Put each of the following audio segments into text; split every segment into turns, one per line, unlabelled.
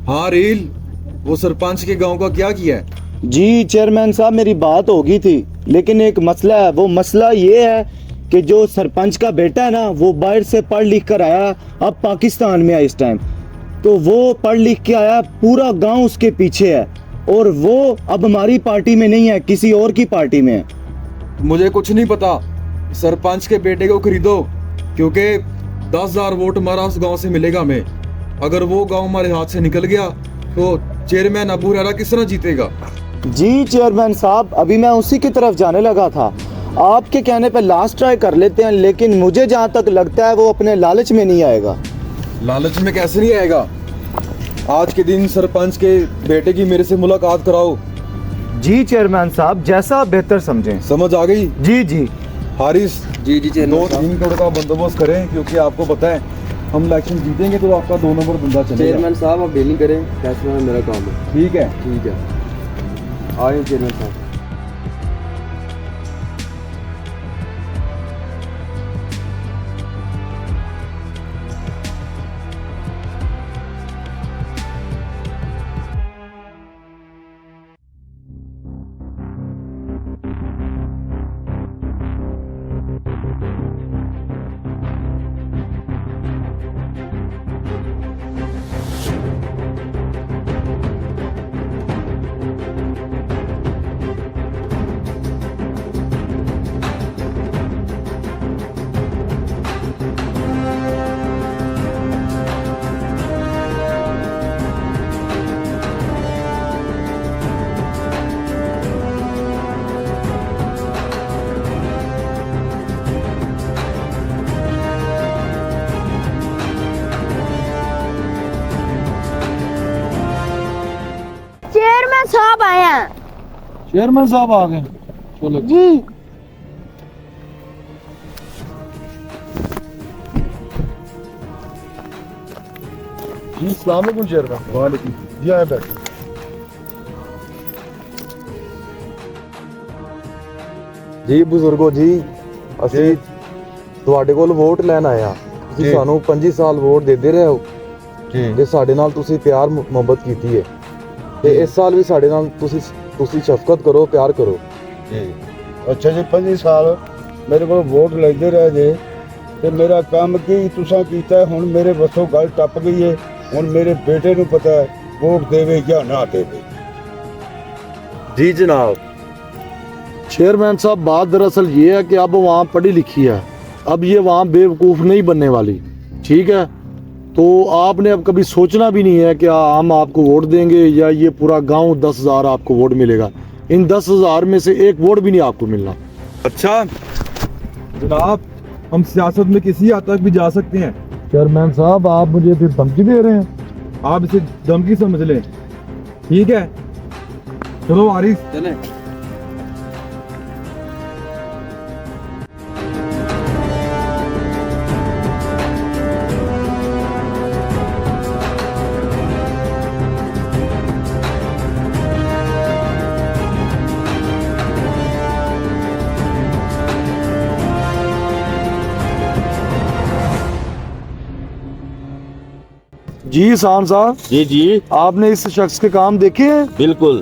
हाँ रील, वो सरपंच के गांव का क्या किया है?
जी चेयरमैन साहब, मेरी बात होगी थी, लेकिन एक मसला है। वो मसला ये है कि जो सरपंच का बेटा है ना, वो बाहर से पढ़ लिख कर आया, अब पाकिस्तान में है इस टाइम। तो वो पढ़ लिख के आया, पूरा गांव उसके पीछे है, और वो अब हमारी पार्टी में नहीं है, किसी और की पार्टी में है।
मुझे कुछ नहीं पता। सरपंच के बेटे को खरीदो, क्योंकि 10,000 वोट हमारा उस गांव से मिलेगा हमें। अगर वो गांव हमारे हाथ से निकल गया तो चेयरमैन अबू हरेरा किस तरह जीतेगा?
जी चेयरमैन साहब, अभी मैं उसी की तरफ जाने लगा था। आपके कहने पे लास्ट ट्राई कर लेते हैं, लेकिन मुझे जहाँ तक लगता है वो अपने लालच में नहीं आएगा।
लालच में कैसे नहीं आएगा? आज के दिन सरपंच के बेटे की मेरे से मुलाकात कराओ।
जी चेयरमैन साहब, जैसा आप बेहतर समझें।
समझ आ गई?
जी जी।
हारिस,
जी जी चेयरमैन
2-3 करोड़ का बंदोबस्त करें, क्योंकि आपको पता है हम इलेक्शन जीतेंगे तो आपका 2 नंबर बंदा चलेगा।
चेयरमैन साहब, आप डीलिंग करें, फैसला में मेरा काम है।
ठीक है।
ठीक है, आए चेयरमैन साहब।
चेयरमैन साहब आए हैं।
चेयरमैन साहब आ गए, चलो।
जी
जी अस्सलाम वालेकुम चेयरमैन। वालेकुम। जी आए बैठ। जी बुजुर्गो जी, ਅਸੀਂ ਤੁਹਾਡੇ ਕੋਲ ਵੋਟ ਲੈਣ ਆਇਆ। ਤੁਸੀਂ ਸਾਨੂੰ 25 ਸਾਲ ਵੋਟ ਦਿੰਦੇ ਰਹੇ ਹੋ ਜੀ, ਤੇ ਸਾਡੇ ਨਾਲ ਤੁਸੀਂ ਪਿਆਰ ਮੁਹੱਬਤ ਕੀਤੀ ਹੈ, ਤੇ ਇਸ ਸਾਲ ਵੀ ਸਾਡੇ ਨਾਲ ਤੁਸੀਂ ਸ਼ਫਕਤ ਕਰੋ, ਪਿਆਰ ਕਰੋ
ਜੀ। ਅੱਛਾ ਜੀ, 25 ਸਾਲ ਮੇਰੇ ਕੋਲ ਵੋਟ ਲੈਂਦੇ ਰਹੇ ਜੇ, ਤੇ ਮੇਰਾ ਕੰਮ ਕੀ ਤੁਸੀਂ ਕੀਤਾ? ਹੁਣ ਮੇਰੇ ਵੱਸੋਂ ਗੱਲ ਟੱਪ ਗਈ ਹੈ। ਹੁਣ ਮੇਰੇ ਬੇਟੇ ਨੂੰ ਪਤਾ ਹੈ ਵੋਟ ਦੇਵੇ ਜਾਂ ਨਾ ਦੇਵੇ।
जी जनाब।
चेयरमैन साहब, बात दरअसल ये है कि अब वहाँ पढ़ी लिखी है, अब ये वहाँ बेवकूफ़ नहीं बनने वाली, ठीक है? तो आपने अब कभी सोचना भी नहीं है कि हम आपको वोट देंगे या ये पूरा गांव 10,000 आपको वोट मिलेगा। इन 10,000 में से एक वोट भी नहीं आपको मिलना।
अच्छा जनाब, हम सियासत में किसी हद तक भी जा सकते हैं।
चेयरमैन साहब, आप मुझे फिर धमकी दे रहे हैं?
आप इसे धमकी समझ लें, ठीक है? चलो हारिस,
चलें।
जी सान साहब,
जी जी
आपने इस शख्स के काम देखे हैं
बिल्कुल।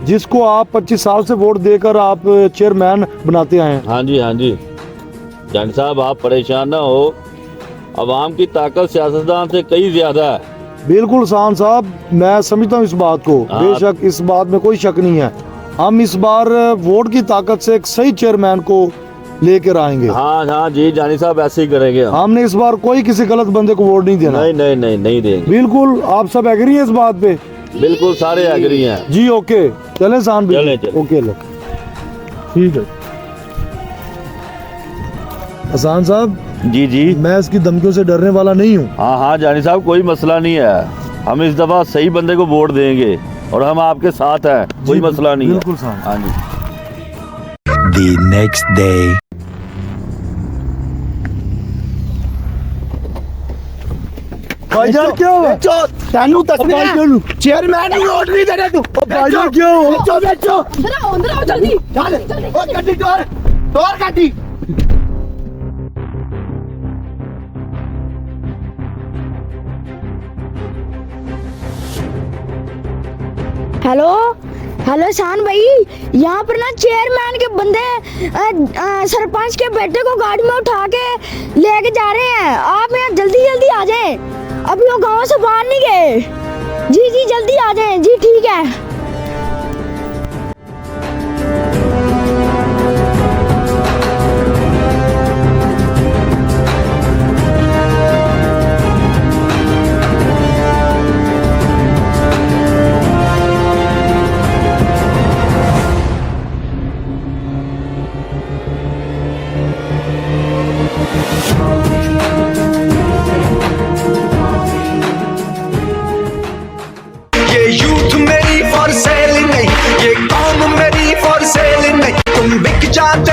जिसको आप 25 साल से वोट देकर आप चेयरमैन बनाते आए हैं?
हाँ जी जन साहब, आप परेशान ना हो, अवाम की ताकत सियासतदान से कई ज्यादा है।
बिल्कुल सान साहब, मैं समझता हूँ इस बात को,
हाँ।
बेशक इस बात में कोई शक नहीं है। हम इस बार वोट की ताकत से एक सही चेयरमैन को लेकर आएंगे।
हाँ जी जानी साहब, ऐसे ही करेंगे हम।
हमने इस बार कोई किसी गलत बंदे को वोट नहीं देना।
नहीं देंगे।
बिल्कुल, आप सब एग्री हैं इस बात पे?
बिल्कुल, सारे एग्री हैं।
जी ओके, चले सान भी।
चलें।
ओके लो, ठीक है। हसान साहब,
जी
मैं इसकी धमकियों से डरने वाला नहीं हूँ।
हाँ जानी साहब, कोई मसला नहीं है। हम इस दफा सही बंदे को वोट देंगे और हम आपके साथ हैं, कोई मसला नहीं है।
बिल्कुल सान।
हाँ जी।
The next day.
भाईजान क्या हुआ?
तेनू चेयरमैन ही वोट नहीं देना तू।
भाईजान क्या हुआ?
अंदर आओ जल्दी।
गड्डी तोड़ गड्डी।
हेलो हेलो शान भाई, यहाँ पर ना चेयरमैन के बंदे सरपंच के बेटे को गाड़ी में उठा के लेके जा रहे हैं। आप यहाँ जल्दी जल्दी आ जाएं, अभी वो गांव से बाहर नहीं गए। जी जी जल्दी आ जाएं। जी ठीक है।
ये यूथ मेरी फॉर सेल नहीं, ये कौम मेरी फॉर सेल नहीं। तुम बिक जाते